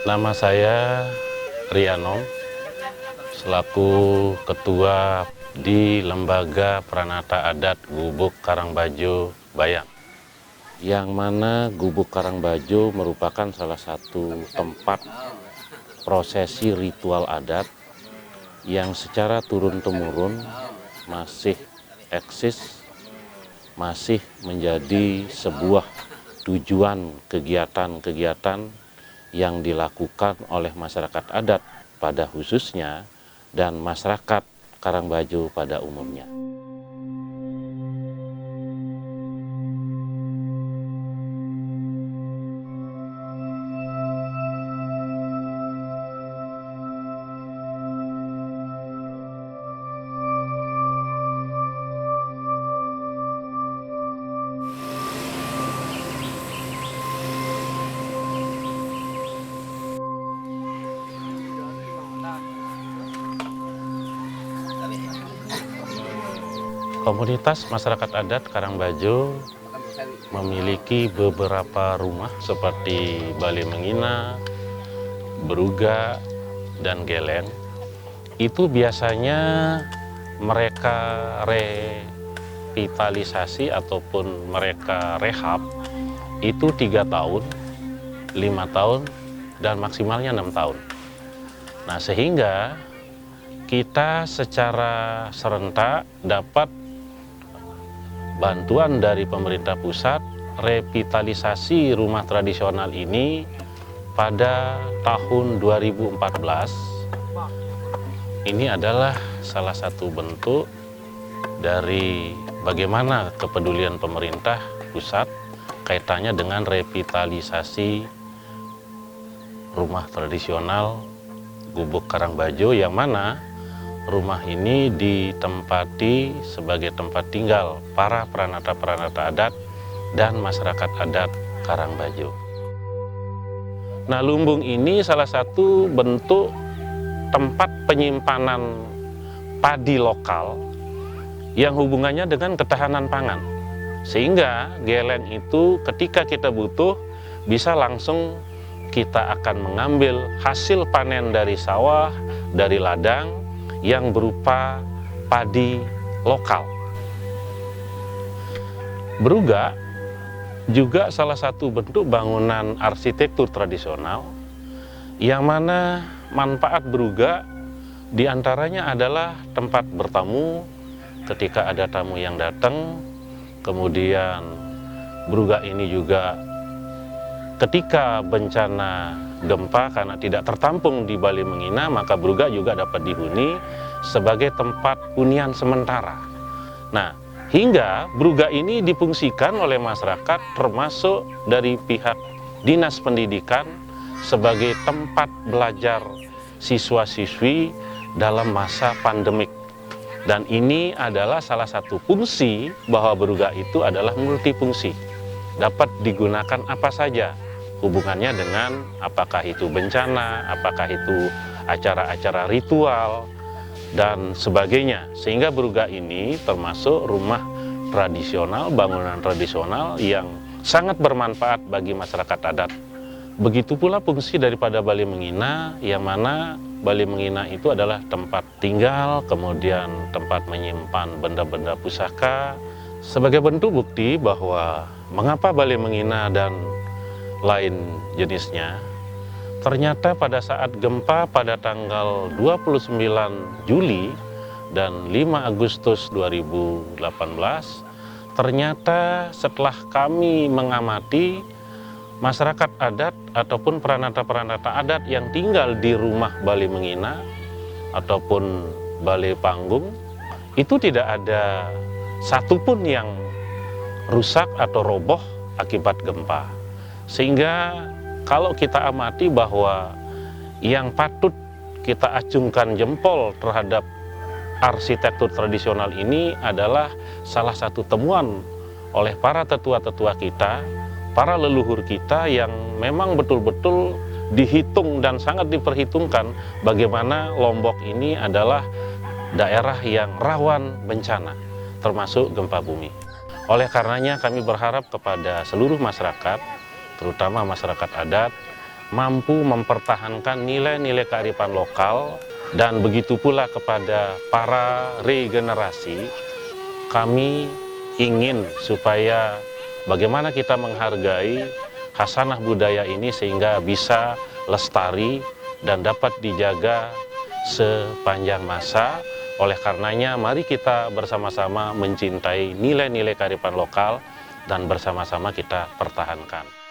Nama saya Rianom, selaku Ketua di Lembaga Pranata Adat Gubuk Karangbajo Bayam. Yang mana Gubuk Karangbajo merupakan salah satu tempat prosesi ritual adat yang secara turun-temurun masih eksis, masih menjadi sebuah tujuan kegiatan-kegiatan yang dilakukan oleh masyarakat adat pada khususnya dan masyarakat Karangbajo pada umumnya. Komunitas masyarakat adat Karangbajo memiliki beberapa rumah seperti Bale Mengina, Beruga, dan Geleng. Itu biasanya mereka revitalisasi ataupun mereka rehab itu 3 tahun, 5 tahun, dan maksimalnya 6 tahun. Nah, sehingga kita secara serentak dapat bantuan dari pemerintah pusat revitalisasi rumah tradisional ini pada tahun 2014. Ini adalah salah satu bentuk dari bagaimana kepedulian pemerintah pusat kaitannya dengan revitalisasi rumah tradisional Gubuk Karangbajo, yang mana rumah ini ditempati sebagai tempat tinggal para pranata-pranata adat dan masyarakat adat Karangbajo. Nah, lumbung ini salah satu bentuk tempat penyimpanan padi lokal yang hubungannya dengan ketahanan pangan. Sehingga geleng itu ketika kita butuh bisa langsung kita akan mengambil hasil panen dari sawah, dari ladang, yang berupa padi lokal. Beruga juga salah satu bentuk bangunan arsitektur tradisional yang mana manfaat beruga diantaranya adalah tempat bertamu ketika ada tamu yang datang. Kemudian beruga ini juga ketika bencana gempa karena tidak tertampung di Bale Mengina, maka beruga juga dapat dihuni sebagai tempat hunian sementara. Nah, hingga beruga ini difungsikan oleh masyarakat termasuk dari pihak Dinas Pendidikan sebagai tempat belajar siswa-siswi dalam masa pandemik. Dan ini adalah salah satu fungsi bahwa beruga itu adalah multifungsi. Dapat digunakan apa saja, hubungannya dengan apakah itu bencana, apakah itu acara-acara ritual, dan sebagainya. Sehingga beruga ini termasuk rumah tradisional, bangunan tradisional yang sangat bermanfaat bagi masyarakat adat. Begitu pula fungsi daripada Bale Mengina, yang mana Bale Mengina itu adalah tempat tinggal, kemudian tempat menyimpan benda-benda pusaka, sebagai bentuk bukti bahwa mengapa Bale Mengina dan lain jenisnya, ternyata pada saat gempa pada tanggal 29 Juli dan 5 Agustus 2018, ternyata setelah kami mengamati masyarakat adat ataupun pranata-pranata adat yang tinggal di rumah Bale Mengina ataupun Bale Panggung, itu tidak ada satupun yang rusak atau roboh akibat gempa. Sehingga kalau kita amati bahwa yang patut kita acungkan jempol terhadap arsitektur tradisional ini adalah salah satu temuan oleh para tetua-tetua kita, para leluhur kita yang memang betul-betul dihitung dan sangat diperhitungkan bagaimana Lombok ini adalah daerah yang rawan bencana, termasuk gempa bumi. Oleh karenanya kami berharap kepada seluruh masyarakat, terutama masyarakat adat, mampu mempertahankan nilai-nilai kearifan lokal, dan begitu pula kepada para regenerasi, kami ingin supaya bagaimana kita menghargai khasanah budaya ini sehingga bisa lestari dan dapat dijaga sepanjang masa. Oleh karenanya, mari kita bersama-sama mencintai nilai-nilai kearifan lokal dan bersama-sama kita pertahankan.